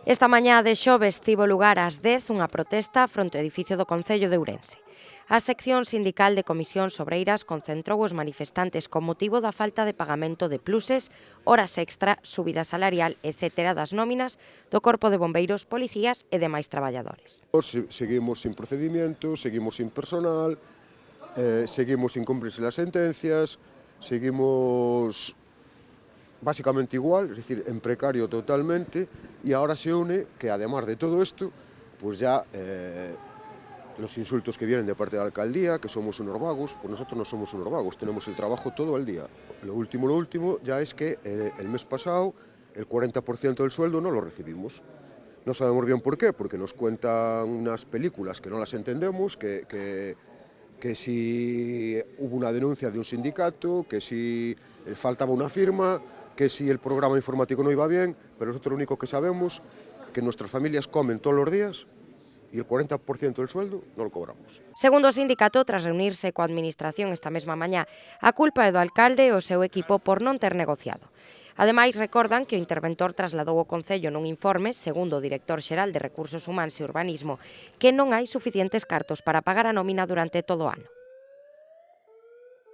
Esta mañá de xoves tivo lugar ás 10 unha protesta fronte ao edificio do Concello de Ourense. A sección sindical de Comisións Obreiras concentrou os manifestantes con motivo da falta de pagamento de pluses, horas extra, subida salarial, etc. das nóminas do Corpo de Bombeiros, policías e demais traballadores. Seguimos sin procedimientos, seguimos sin personal, seguimos sin cumplirse las sentencias, seguimos básicamente igual, es decir, en precario totalmente, y ahora se une que además de todo esto, pues ya los insultos que vienen de parte de la alcaldía, que somos unos vagos, pues nosotros no somos unos vagos, tenemos el trabajo todo el día. Lo último ya es que el mes pasado el 40% del sueldo no lo recibimos. No sabemos bien por qué, porque nos cuentan unas películas que no las entendemos, que si hubo una denuncia de un sindicato, que si faltaba una firma, que si el programa informático no iba bien, pero nosotros lo único que sabemos es que nuestras familias comen todos los días e el 40% del sueldo non lo cobramos. Segundo o sindicato, tras reunirse coa administración esta mesma mañá, a culpa é do alcalde e o seu equipo por non ter negociado. Ademais, recordan que o interventor trasladou ao Concello nun informe, segundo o director xeral de Recursos Humanos e Urbanismo, que non hai suficientes cartos para pagar a nómina durante todo o ano.